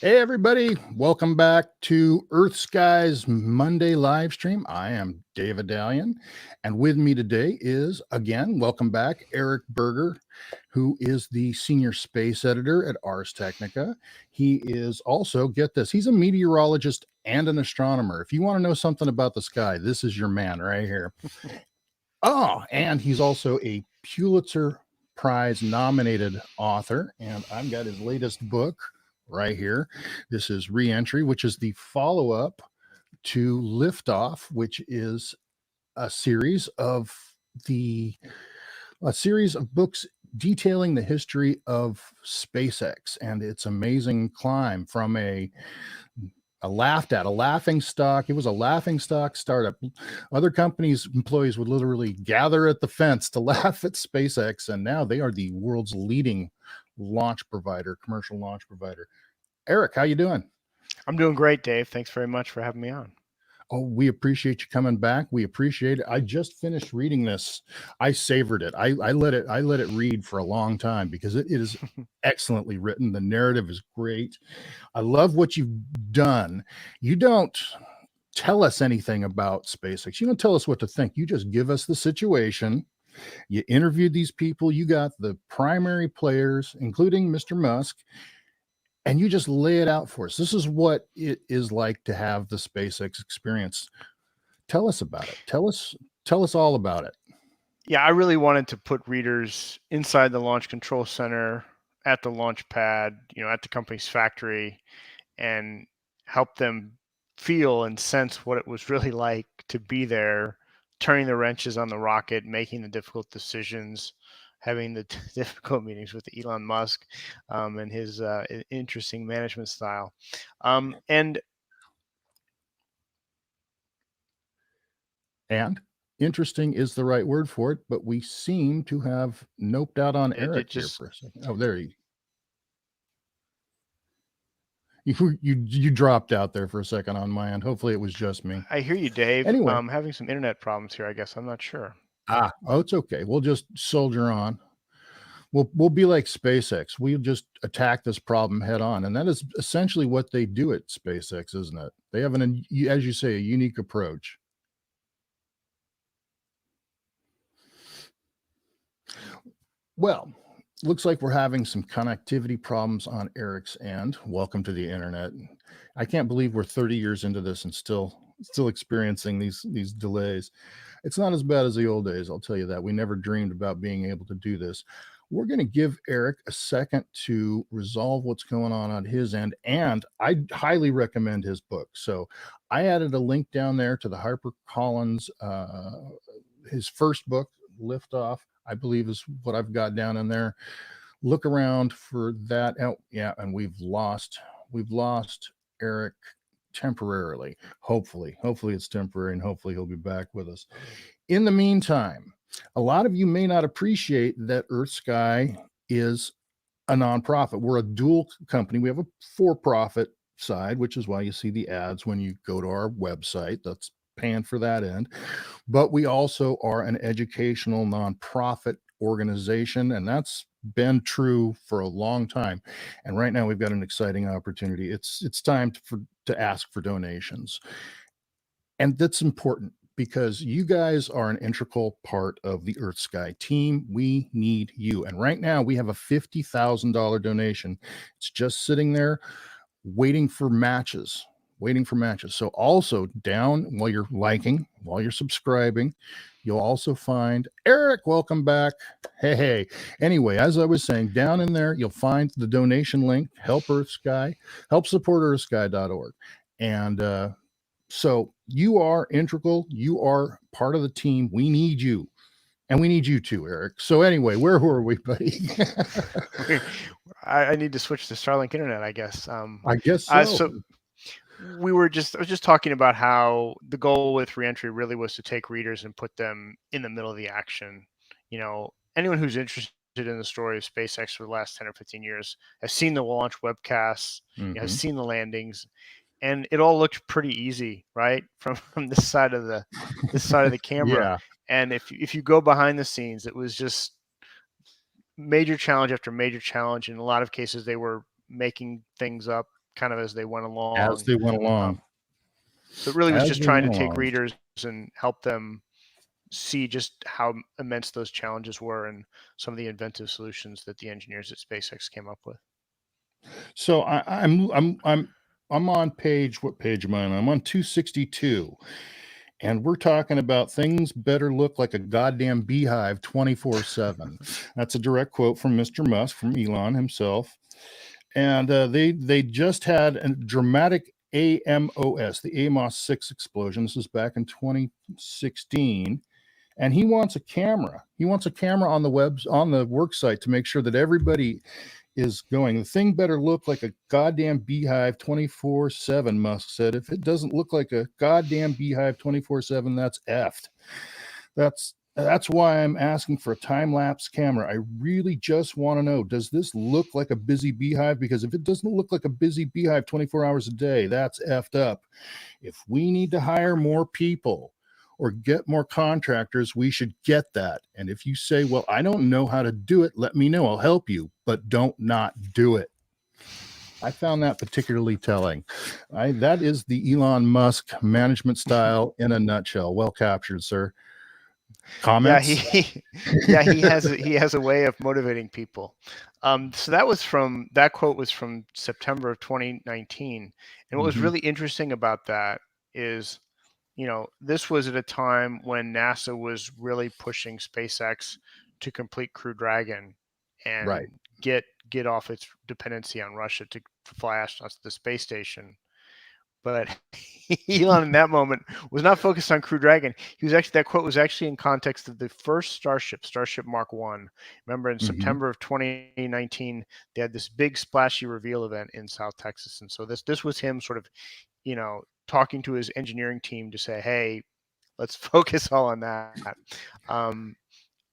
Hey, everybody. Welcome back to EarthSky's Monday live stream. I am David Dalian, and with me today is, again, welcome back, Eric Berger, who is the senior space editor at Ars Technica. He is also, get this, he's a meteorologist and an astronomer. If you want to know something about the sky, this is your man right here. Oh, and he's also a Pulitzer Prize nominated author, and I've got his latest book right here. This is Reentry, which is the follow up to Liftoff, which is a series of books detailing the history of SpaceX and its amazing climb from a laughing stock. It was a laughing stock startup. Other companies' employees would literally gather at the fence to laugh at SpaceX, and now they are the world's leading launch provider, commercial launch provider. Eric, how you doing? I'm doing great, Dave. Thanks very much for having me on. Oh, we appreciate you coming back. We appreciate it. I just finished reading this. I savored it. I let it read for a long time because it is excellently written. The narrative is great. I love what you've done. You don't tell us anything about SpaceX. You don't tell us what to think. You just give us the situation. You interviewed these people. You got the primary players, including Mr. Musk, and you just lay it out for us. This is what it is like to have the SpaceX experience. Tell us about it. Tell us all about it. Yeah, I really wanted to put readers inside the Launch Control Center, at the launch pad, at the company's factory, and help them feel and sense what it was really like to be there, turning the wrenches on the rocket, making the difficult decisions, having the difficult meetings with Elon Musk and his interesting management style. And Interesting is the right word for it, but we seem to have noped out on Eric here just for a second. Oh, there you dropped out there for a second on my end. Hopefully it was just me. I hear you, Dave. Anyway, Having some internet problems here, I guess. I'm not sure. it's okay. We'll just soldier on. We'll be like SpaceX. We'll just attack this problem head on, and that is essentially what they do at SpaceX, isn't it? They have as you say, a unique approach. Well, looks like we're having some connectivity problems on Eric's end. Welcome to the internet. I can't believe we're 30 years into this and still experiencing these delays. It's not as bad as the old days, I'll tell you that. We never dreamed about being able to do this. We're going to give Eric a second to resolve what's going on his end, and I highly recommend his book. So I added a link down there to the HarperCollins, his first book, Liftoff, I believe is what I've got down in there. Look around for that. Oh, yeah, and we've lost Eric temporarily. Hopefully it's temporary, and hopefully he'll be back with us. In the meantime, a lot of you may not appreciate that EarthSky is a nonprofit. We're a dual company. We have a for-profit side, which is why you see the ads when you go to our website. That's paying for that end. But we also are an educational nonprofit organization, and that's been true for a long time. And right now we've got an exciting opportunity. It's time to ask for donations. And that's important because you guys are an integral part of the EarthSky team. We need you. And right now we have a $50,000 donation. It's just sitting there waiting for matches. So also down while you're liking, while you're subscribing, you'll also find Eric. Welcome back. Hey. Anyway, as I was saying, down in there, you'll find the donation link, help EarthSky, help support earthsky.org. And so you are integral. You are part of the team. We need you. And we need you too, Eric. So anyway, where were we, buddy? I need to switch to Starlink internet, I guess. I guess so. So I was just talking about how the goal with Reentry really was to take readers and put them in the middle of the action. Anyone who's interested in the story of SpaceX for the last 10 or 15 years has seen the launch webcasts, has seen the landings, and it all looked pretty easy, right? From this side of the camera. Yeah. And if you go behind the scenes, it was just major challenge after major challenge. In a lot of cases, they were making things up kind of as they went As along. they went along. So it really was As just they trying to went take along. readers and help them see just how immense those challenges were and some of the inventive solutions that the engineers at SpaceX came up with. So I'm on page, what page am I on? I'm on 262. And we're talking about things better look like a goddamn beehive 24/7. That's a direct quote from Mr. Musk, from Elon himself. And they just had a dramatic AMOS, the Amos 6 explosion. This is back in 2016. And he wants a camera. He wants a camera on the work site to make sure that everybody is going. The thing better look like a goddamn beehive 24/7, Musk said. If it doesn't look like a goddamn beehive 24/7, that's effed. That's why I'm asking for a time-lapse camera. I really just want to know, does this look like a busy beehive? Because if it doesn't look like a busy beehive 24 hours a day, that's effed up. If we need to hire more people or get more contractors, we should get that. And if you say, well, I don't know how to do it, let me know. I'll help you, but don't not do it. I found that particularly telling. That is the Elon Musk management style in a nutshell. Well captured, sir. Comments? He has a way of motivating people. So that quote was from September of 2019. And what was really interesting about that is, this was at a time when NASA was really pushing SpaceX to complete Crew Dragon and Right. get off its dependency on Russia to fly astronauts to the space station. But Elon in that moment was not focused on Crew Dragon. That quote was actually in context of the first Starship Mark 1. Remember, in September of 2019, they had this big splashy reveal event in South Texas. And so this was him sort of, talking to his engineering team to say, hey, let's focus all on that. And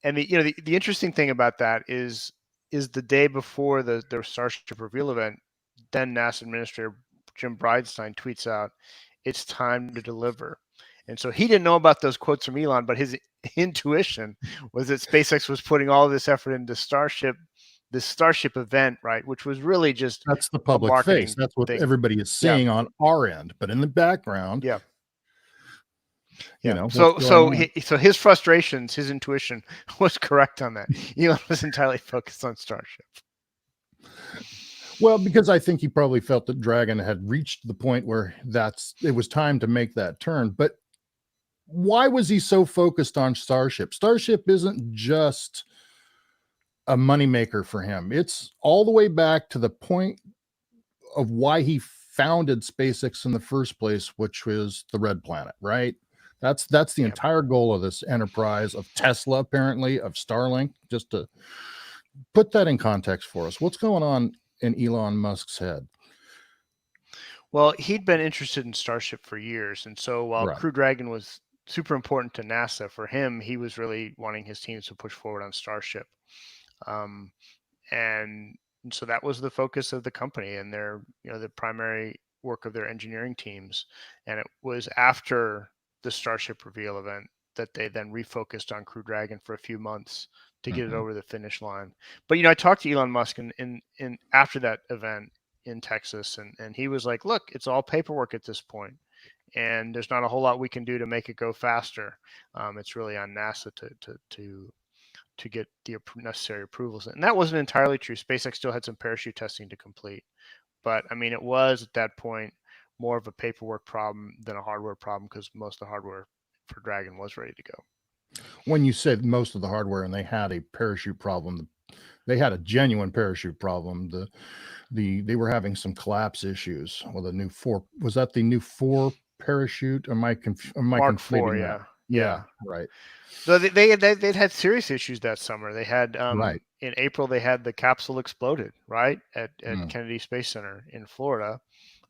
the interesting thing about that is the day before the Starship reveal event, then NASA Administrator Jim Bridenstine tweets out, "It's time to deliver." And so he didn't know about those quotes from Elon, but his intuition was that SpaceX was putting all this effort into this Starship event, right? Which was really just that's the a public marketing face. That's what thing. everybody is seeing on our end. But in the background, So his frustrations, his intuition was correct on that. Elon was entirely focused on Starship. Well, because I think he probably felt that Dragon had reached the point where it was time to make that turn. But why was he so focused on Starship? Starship isn't just a moneymaker for him. It's all the way back to the point of why he founded SpaceX in the first place, which was the Red Planet, right? That's the entire goal of this enterprise, of Tesla, apparently, of Starlink. Just to put that in context for us, what's going on in Elon Musk's head? Well, he'd been interested in Starship for years. And so while Crew Dragon was super important to NASA, for him, he was really wanting his teams to push forward on Starship. And so that was the focus of the company and their, the primary work of their engineering teams. And it was after the Starship reveal event that they then refocused on Crew Dragon for a few months to get it over the finish line. But, I talked to Elon Musk in after that event in Texas, and he was like, look, it's all paperwork at this point, and there's not a whole lot we can do to make it go faster. It's really on NASA to get the necessary approvals. And that wasn't entirely true. SpaceX still had some parachute testing to complete. But, I mean, it was at that point more of a paperwork problem than a hardware problem, because most of the hardware for Dragon was ready to go. When you said most of the hardware and they had a parachute problem, they had a genuine parachute problem. They were having some collapse issues with a new 4. Was that the new 4 parachute? Am I Mark conflating 4, that? Yeah, right. So they'd had serious issues that summer. They had Right. in April they had the capsule exploded right at Kennedy Space Center in Florida,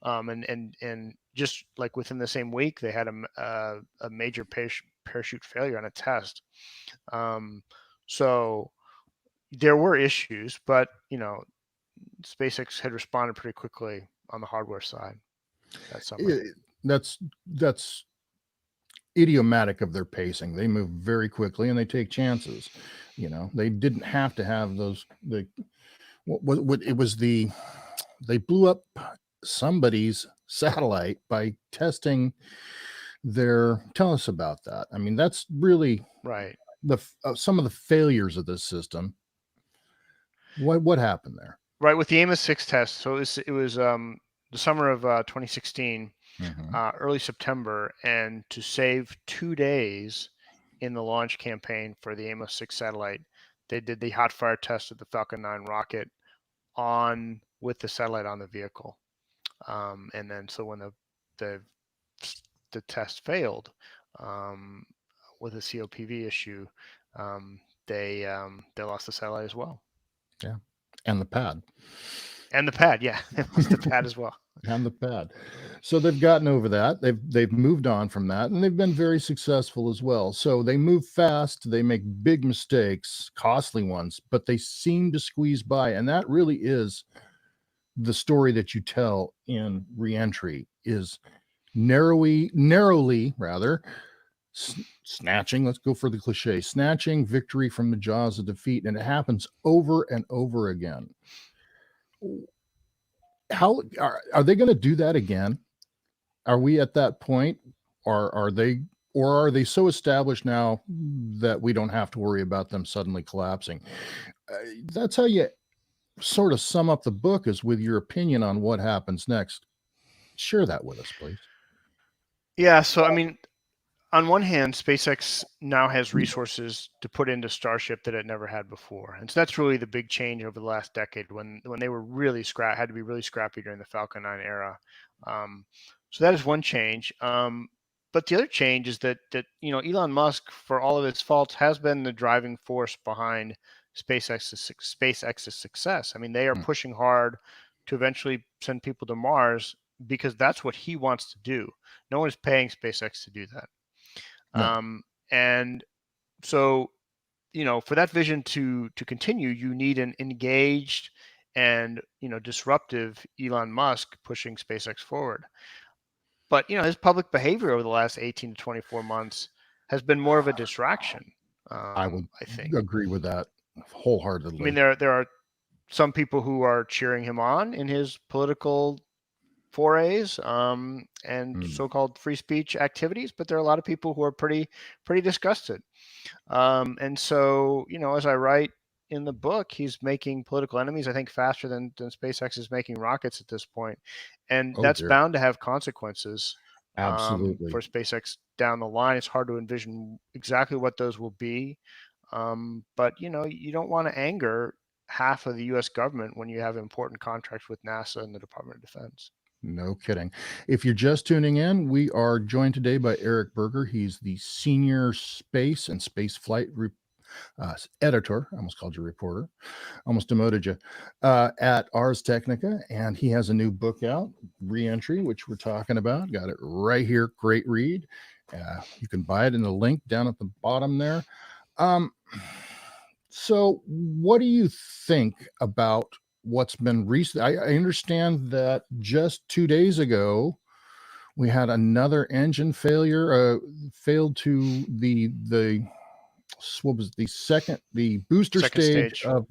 and just like within the same week they had a major parachute failure on a test. So there were issues, but SpaceX had responded pretty quickly on the hardware side that summer. That's idiomatic of their pacing. They move very quickly and they take chances. They didn't have to have those. They blew up somebody's satellite by testing their. Tell us about that. I mean, that's really Right. some of the failures of this system. What happened there? Right. With the Amos 6 test. So it was the summer of 2016, Mm-hmm. early September, and to save 2 days in the launch campaign for the Amos 6 satellite, they did the hot fire test of the Falcon 9 rocket on with the satellite on the vehicle. And then so when the the test failed um, with a COPV issue, they lost the satellite as well. Yeah, and the pad. And the pad, yeah, it was the pad as well. And the pad. So they've gotten over that. They've moved on from that, and they've been very successful as well. So they move fast. They make big mistakes, costly ones, but they seem to squeeze by, and that really is the story that you tell in Reentry. Is narrowly rather snatching. Let's go for the cliche: snatching victory from the jaws of defeat, and it happens over and over again. How are they going to do that again? Are we at that point, or are they so established now that we don't have to worry about them suddenly collapsing? That's how you sort of sum up the book, is with your opinion on what happens next. Share that with us, please. Yeah, so I mean, on one hand, SpaceX now has resources to put into Starship that it never had before, and so that's really the big change over the last decade. When they were really had to be really scrappy during the Falcon 9 era. So that is one change. But the other change is that Elon Musk, for all of its faults, has been the driving force behind SpaceX's success. I mean, they are Hmm. pushing hard to eventually send people to Mars because that's what he wants to do. No one is paying SpaceX to do that. No, And so, for that vision to continue, you need an engaged and disruptive Elon Musk pushing SpaceX forward. But his public behavior over the last 18 to 24 months has been more of a distraction. I would I think. agree with that I mean, wholeheartedly. there are some people who are cheering him on in his political forays and Mm. so-called free speech activities, but there are a lot of people who are pretty disgusted. And so, as I write in the book, he's making political enemies, I think, faster than SpaceX is making rockets at this point. And Oh that's dear, bound to have consequences absolutely. for SpaceX down the line. It's hard to envision exactly what those will be. But, you don't want to anger half of the U.S. government when you have important contracts with NASA and the Department of Defense. No kidding. If you're just tuning in, we are joined today by Eric Berger. He's the senior space and space flight editor. I almost called you reporter, almost demoted you, at Ars Technica. And he has a new book out, Reentry, which we're talking about. Got it right here. Great read. You can buy it in the link down at the bottom there. Um, so, what do you think about what's been recent? I understand that just 2 days ago, we had another engine failure. Failed to the what was the booster Second stage stage. of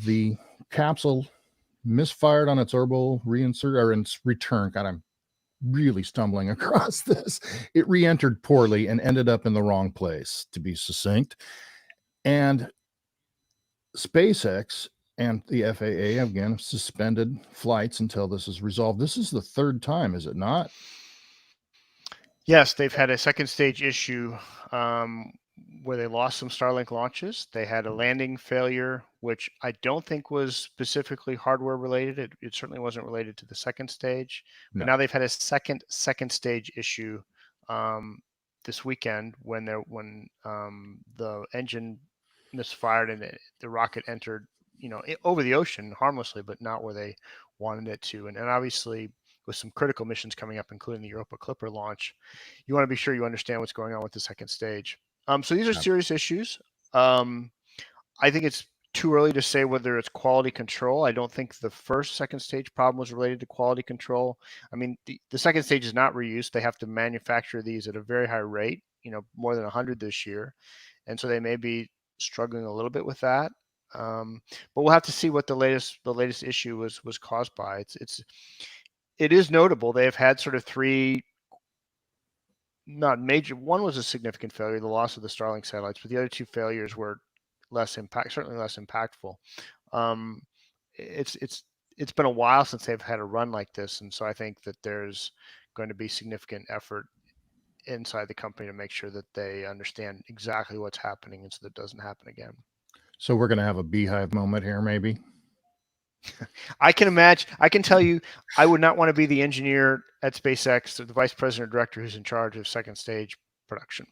the capsule misfired on its orbital reinsert or its return. God, I'm really stumbling across this. It re-entered poorly and ended up in the wrong place, to be succinct. And SpaceX and the FAA again suspended flights until this is resolved. This is the third time, is it not? Yes, they've had a second stage issue where they lost some Starlink launches. They had a landing failure, which I don't think was specifically hardware related. It certainly wasn't related to the second stage. But No. now they've had a second stage issue this weekend when the engine misfired and the rocket entered, over the ocean harmlessly, but not where they wanted it to. And obviously, with some critical missions coming up, including the Europa Clipper launch, you want to be sure you understand what's going on with the second stage. So these are serious issues. I think it's too early to say whether it's quality control. I don't think the second stage problem was related to quality control. I mean, the second stage is not reused. They have to manufacture these at a very high rate, more than 100 this year. And so they may be struggling a little bit with that. But we'll have to see what the latest issue was caused by. It is notable. They have had sort of three, not major. One was a significant failure, the loss of the Starlink satellites, but the other two failures were certainly less impactful. Um, it's been a while since they've had a run like this, and so I think that there's going to be significant effort inside the company to make sure that they understand exactly what's happening and so that it doesn't happen again. So we're going to have a beehive moment here, maybe. I can imagine. I can tell you, I would not want to be the engineer at SpaceX, or the vice president or director who's in charge of second stage production.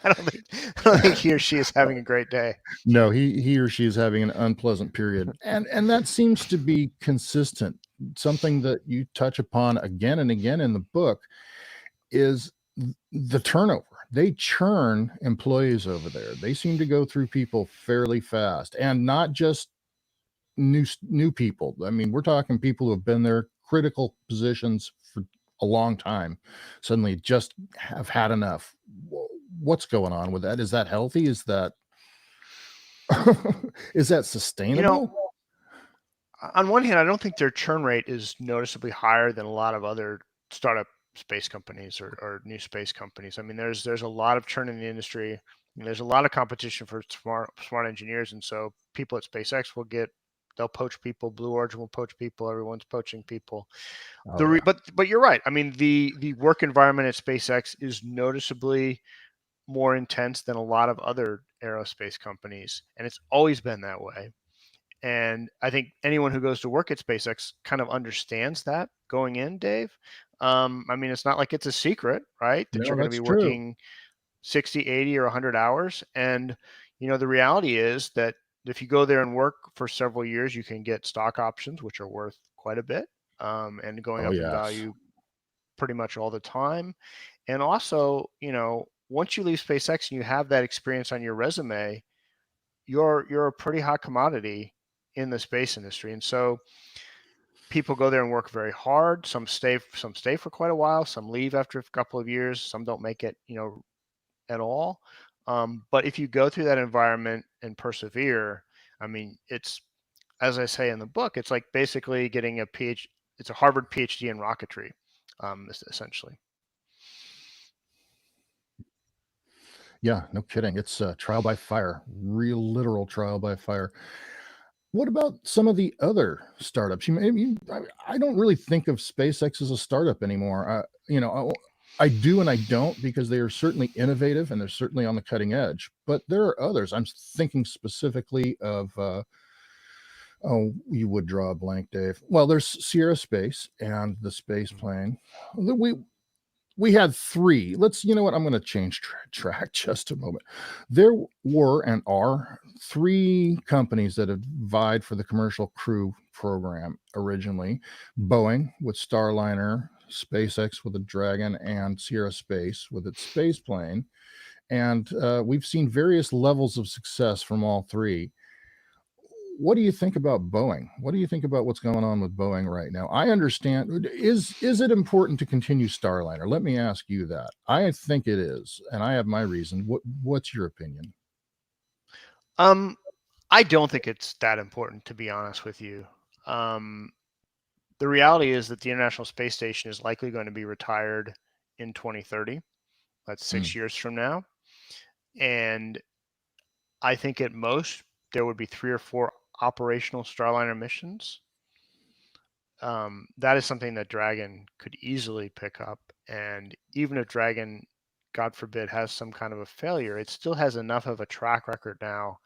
I don't think he or she is having a great day. No, he or she is having an unpleasant period, and that seems to be consistent. Something that you touch upon again and again in the book is the turnover. They churn employees over there. They seem to go through people fairly fast, and not just new people. I mean, we're talking people who have been there, critical positions for a long time, suddenly just have had enough. What's going on with that? Is that healthy? Is that is that sustainable? On one hand, I don't think their churn rate is noticeably higher than a lot of other startup space companies or new space companies. I mean, there's a lot of churn in the industry. There's a lot of competition for smart engineers, and so people at SpaceX they'll poach people. Blue Origin will poach people. Everyone's poaching people. But you're right. I mean, the work environment at SpaceX is noticeably more intense than a lot of other aerospace companies, and it's always been that way. And I think anyone who goes to work at SpaceX kind of understands that going in, Dave. I mean, it's not like it's a secret, right? That you're going to be working 60, 80, or 100 hours. And, the reality is that if you go there and work for several years, you can get stock options, which are worth quite a bit, and going up in value pretty much all the time. And also, once you leave SpaceX and you have that experience on your resume, you're a pretty hot commodity in the space industry. And so people go there and work very hard. Some stay for quite a while. Some leave after a couple of years. Some don't make it, at all. But if you go through that environment and persevere, I mean, it's, as I say in the book, it's like basically getting a PhD. It's a Harvard PhD in rocketry, essentially. Yeah, no kidding. It's trial by fire, real literal trial by fire. What about some of the other startups? I don't really think of SpaceX as a startup anymore. I do and I don't, because they are certainly innovative and they're certainly on the cutting edge. But there are others. I'm thinking specifically of, you would draw a blank, Dave. Well, there's Sierra Space and the space plane. We had three. You know what? I'm going to change track just a moment. There were and are three companies that have vied for the commercial crew program originally: Boeing with Starliner, SpaceX with the Dragon, and Sierra Space with its space plane. And we've seen various levels of success from all three. What do you think about Boeing? What do you think about what's going on with Boeing right now? I understand. Is it important to continue Starliner? Let me ask you that. I think it is, and I have my reason. What's your opinion? I don't think it's that important, to be honest with you. The reality is that the International Space Station is likely going to be retired in 2030. That's 6 years from now. And I think at most there would be 3 or 4 operational Starliner missions. That is something that Dragon could easily pick up. And even if Dragon, God forbid, has some kind of a failure, it still has enough of a track record now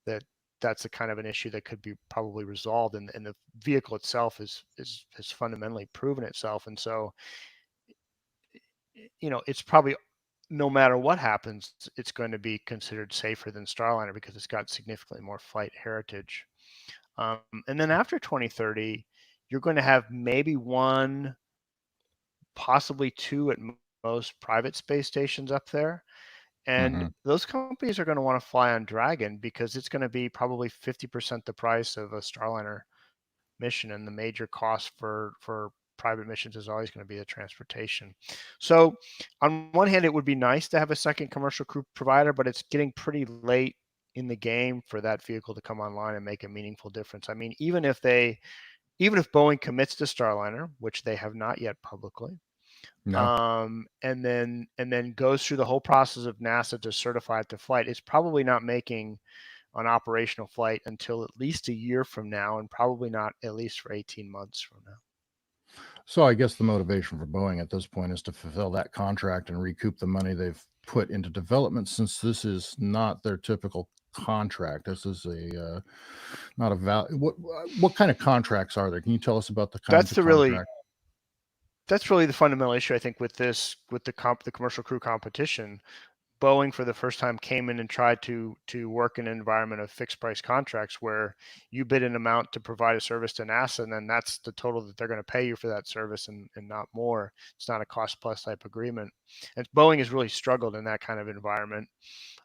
that that's a kind of an issue that could be probably resolved. And the vehicle itself has fundamentally proven itself. And so, it's probably, no matter what happens, it's going to be considered safer than Starliner because it's got significantly more flight heritage. And then after 2030, you're going to have maybe 1, possibly 2 at most private space stations up there. And those companies are going to want to fly on Dragon because it's going to be probably 50% the price of a Starliner mission. And the major cost for private missions is always going to be the transportation. So on one hand, it would be nice to have a second commercial crew provider, but it's getting pretty late in the game for that vehicle to come online and make a meaningful difference. I mean, even if Boeing commits to Starliner, which they have not yet publicly, No. and then goes through the whole process of NASA to certify it to flight, it's probably not making an operational flight until at least a year from now, and probably not at least for 18 months from now. So I guess the motivation for Boeing at this point is to fulfill that contract and recoup the money they've put into development, since this is not their typical contract. This is a not a val. What kind of contracts are there? Can you tell us about the kinds of contracts? That's really the fundamental issue, I think, with the commercial crew competition. Boeing, for the first time, came in and tried to work in an environment of fixed price contracts where you bid an amount to provide a service to NASA, and then that's the total that they're going to pay you for that service, and not more. It's not a cost plus type agreement. And Boeing has really struggled in that kind of environment.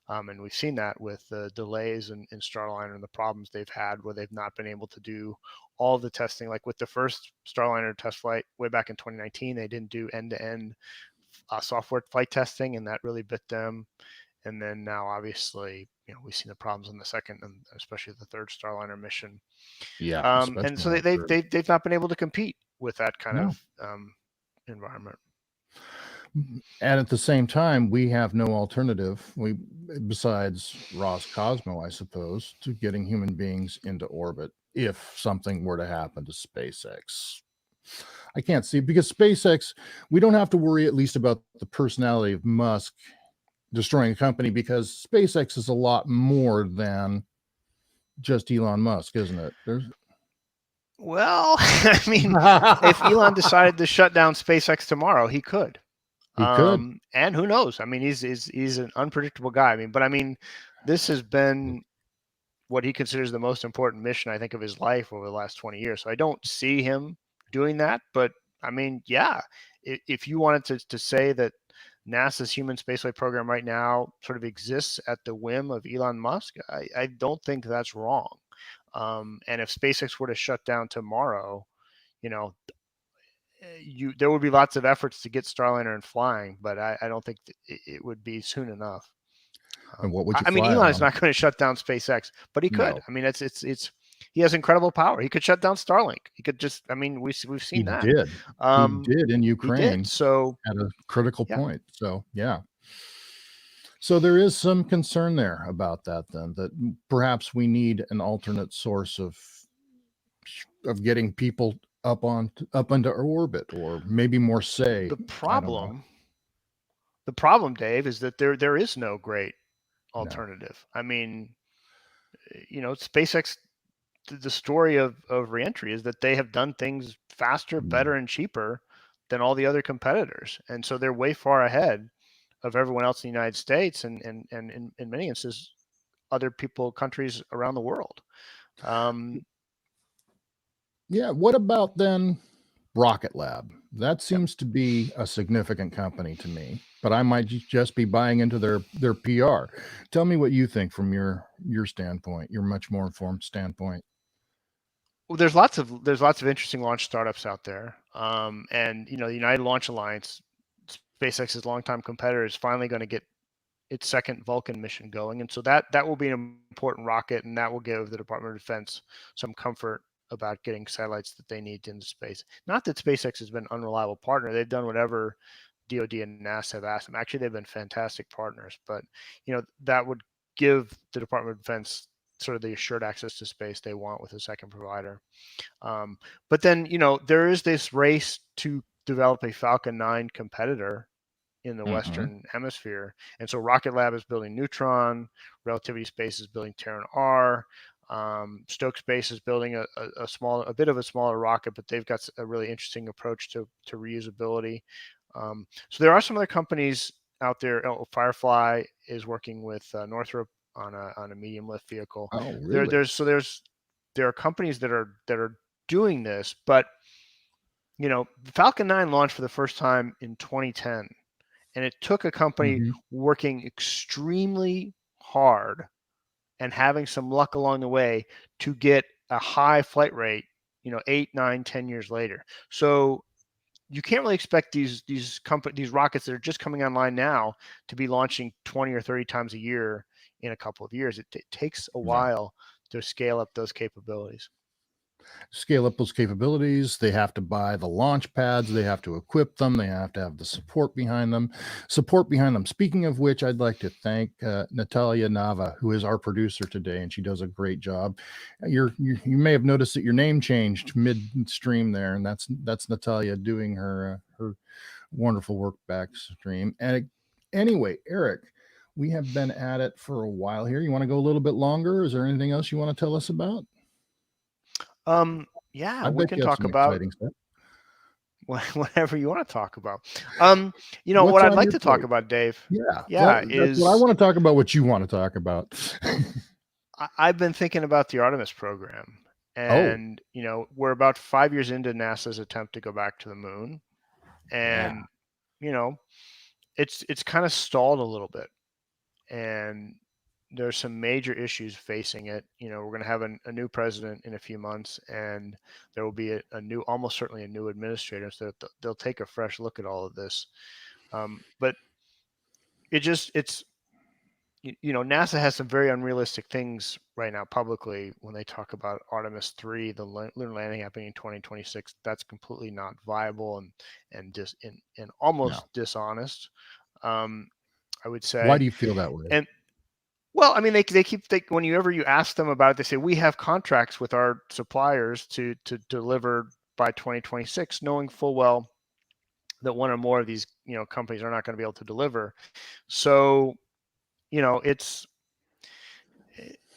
And we've seen that with the delays in Starliner and the problems they've had where they've not been able to do all the testing. Like with the first Starliner test flight way back in 2019, they didn't do end-to-end software flight testing, and that really bit them. And then now, obviously, we've seen the problems on the second and especially the third Starliner mission. Yeah, And so especially they've not been able to compete with that kind no. of environment. And at the same time, we have no alternative, besides Roscosmo, I suppose, to getting human beings into orbit if something were to happen to SpaceX. I can't see, because SpaceX, we don't have to worry at least about the personality of Musk destroying a company, because SpaceX is a lot more than just Elon Musk, isn't it? Well, I mean, if Elon decided to shut down SpaceX tomorrow, he could. He could. And who knows? I mean, he's an unpredictable guy. I mean, this has been what he considers the most important mission, I think, of his life over the last 20 years. So I don't see him doing that. But I mean, yeah, if you wanted to say that NASA's human spaceflight program right now sort of exists at the whim of Elon Musk, I don't think that's wrong. And if SpaceX were to shut down tomorrow, there would be lots of efforts to get Starliner and flying, but I don't think it would be soon enough. And what would you I mean, fly Elon on? is not going to shut down SpaceX, but he could. No. I mean, it's he has incredible power. He could shut down Starlink. He could just. I mean, we've seen that. He did in Ukraine. So at a critical yeah. point. So yeah. So there is some concern there about that, then, that perhaps we need an alternate source of getting people up into orbit, or maybe more say. The problem, Dave, is that there is no great alternative. No. I mean, SpaceX, the story of Reentry is that they have done things faster, better, and cheaper than all the other competitors. And so they're way far ahead of everyone else in the United States, and in many instances, other countries around the world. Yeah. What about then Rocket Lab? That seems to be a significant company to me, but I might just be buying into their PR. Tell me what you think from your standpoint, your much more informed standpoint. Well, there's lots of interesting launch startups out there. And the United Launch Alliance, SpaceX's longtime competitor, is finally going to get its second Vulcan mission going. And so that will be an important rocket, and that will give the Department of Defense some comfort about getting satellites that they need into space. Not that SpaceX has been an unreliable partner. They've done whatever DoD and NASA have asked them. Actually, they've been fantastic partners, but that would give the Department of Defense sort of the assured access to space they want with a second provider. But then, there is this race to develop a Falcon 9 competitor in the Western Hemisphere. And so Rocket Lab is building Neutron, Relativity Space is building Terran R, Stoke Space is building a bit of a smaller rocket, but they've got a really interesting approach to reusability. So there are some other companies out there. Firefly is working with Northrop on a medium lift vehicle. Oh, really? There are companies that are doing this, but Falcon 9 launched for the first time in 2010, and it took a company working extremely hard and having some luck along the way to get a high flight rate, 8, 9, 10 years later. So you can't really expect these rockets that are just coming online now to be launching 20 or 30 times a year in a couple of years. It takes a Yeah. while to scale up those capabilities. Scale up those capabilities. They have to buy the launch pads. They have to equip them. They have to have the support behind them. Speaking of which, I'd like to thank Natalia Nava, who is our producer today, and she does a great job. You may have noticed that your name changed midstream there, and that's Natalia doing her wonderful work backstream. And anyway, Eric, we have been at it for a while here. You want to go a little bit longer? Is there anything else you want to tell us about? Yeah, I we bet can you have talk some about exciting stuff. whatever you want to talk about. What's What I'd on like your to talk plate? about, Dave, Yeah, that's what I is want to talk about. What you want to talk about? I've been thinking about the Artemis program, Oh, and we're about 5 years into NASA's attempt to go back to the moon, yeah. and it's kind of stalled a little bit, and there's some major issues facing it. We're going to have a new president in a few months, and there will be a new, almost certainly a new administrator, so they'll take a fresh look at all of this. But it's NASA has some very unrealistic things right now publicly when they talk about Artemis 3, the lunar landing happening in 2026. That's completely not viable and almost No. dishonest. I would Why say. do you feel that way? And well, I mean, they keep whenever you ask them about it, they say we have contracts with our suppliers to deliver by 2026, knowing full well that one or more of these companies are not going to be able to deliver. So it's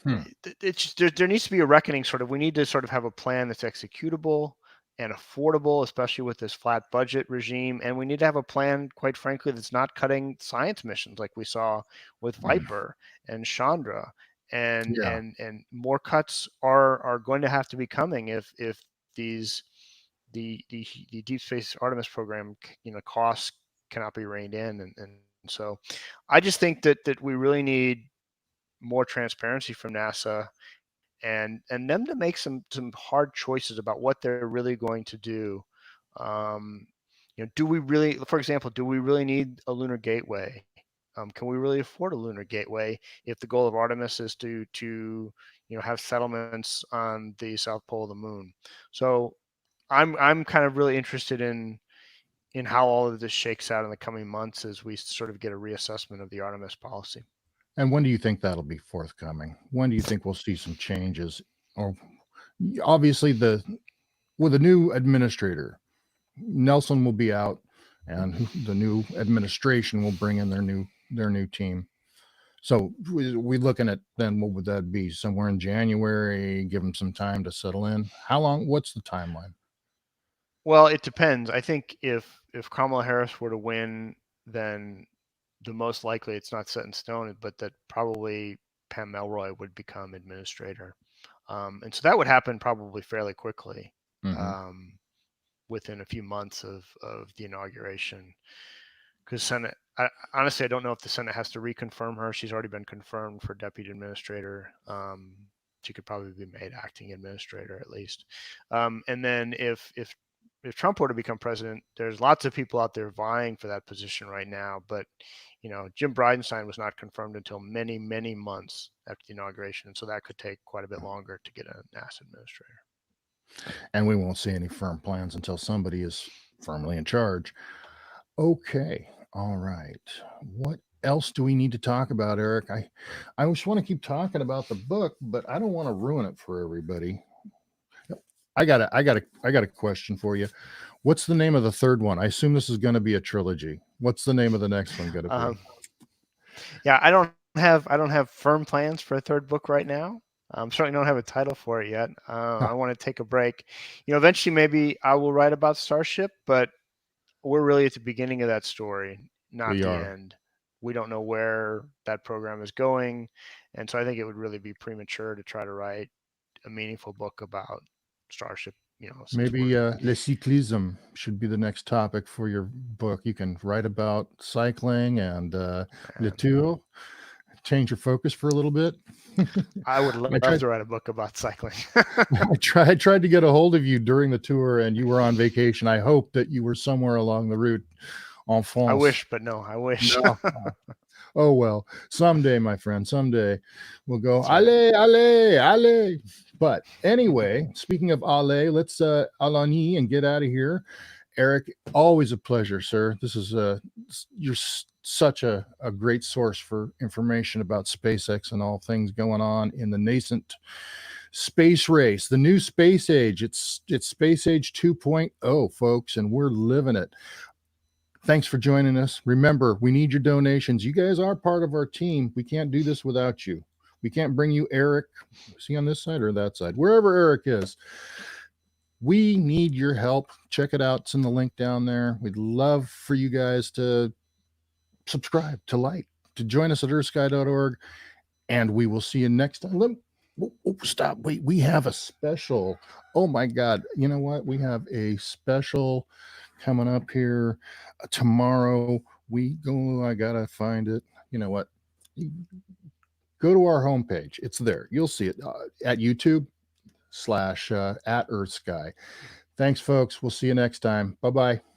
there needs to be a reckoning. We need to sort of have a plan that's executable and affordable, especially with this flat budget regime. And we need to have a plan, quite frankly, that's not cutting science missions like we saw with Viper and Chandra. And Yeah. and more cuts are going to have to be coming if these the deep space Artemis program costs cannot be reined in. And so I just think that we really need more transparency from NASA and them to make some hard choices about what they're really going to do. Do we really, for example, do we really need a lunar gateway? Can we really afford a lunar gateway if the goal of Artemis is to have settlements on the south pole of the moon? So I'm kind of really interested in how all of this shakes out in the coming months as we sort of get a reassessment of the Artemis policy. And when do you think that'll be forthcoming? When do you think we'll see some changes? Or obviously, with a new administrator, Nelson will be out, and the new administration will bring in their new team. So we looking at then what would that be? Somewhere in January, give them some time to settle in. How long? What's the timeline? Well, it depends. I think if Kamala Harris were to win, then the most likely it's not set in stone, but that probably Pam Melroy would become administrator. And so that would happen probably fairly quickly, within a few months of the inauguration. Because Senate, honestly, I don't know if the Senate has to reconfirm her. She's already been confirmed for deputy administrator. She could probably be made acting administrator at least. And then if Trump were to become president, there's lots of people out there vying for that position right now. But Jim Bridenstine was not confirmed until many, many months after the inauguration, and so that could take quite a bit longer to get a NASA administrator. And we won't see any firm plans until somebody is firmly in charge. Okay, all right. What else do we need to talk about, Eric? I just want to keep talking about the book, but I don't want to ruin it for everybody. I got a question for you. What's the name of the third one? I assume this is going to be a trilogy. What's the name of the next one going to be? Yeah, I don't have firm plans for a third book right now. Certainly don't have a title for it yet. I want to take a break. Eventually maybe I will write about Starship, but we're really at the beginning of that story, not the end. We don't know where that program is going, and so I think it would really be premature to try to write a meaningful book about Starship. Maybe le cyclisme should be the next topic for your book. You can write about cycling and le tour. Change your focus for a little bit. I would love to write a book about cycling. I tried to get a hold of you during the tour, and you were on vacation. I hope that you were somewhere along the route en France. I wish, but no, I wish. No. Oh, well, someday, my friend, someday we'll go, That's right. ale, ale, ale. But anyway, speaking of ale, let's alani and get out of here. Eric, always a pleasure, sir. This is you're such a great source for information about SpaceX and all things going on in the nascent space race, the new space age. It's space age 2.0, folks, and we're living it. Thanks for joining us. Remember, we need your donations. You guys are part of our team. We can't do this without you. We can't bring you Eric. Is he on this side or that side? Wherever Eric is. We need your help. Check it out. It's in the link down there. We'd love for you guys to subscribe, to like, to join us at earthsky.org. And we will see you next time. Stop. Wait, we have a special. Oh my God. You know what? We have a special coming up here tomorrow. I got to find it. You know what? Go to our homepage. It's there. You'll see it at YouTube / at EarthSky. Thanks, folks. We'll see you next time. Bye-bye.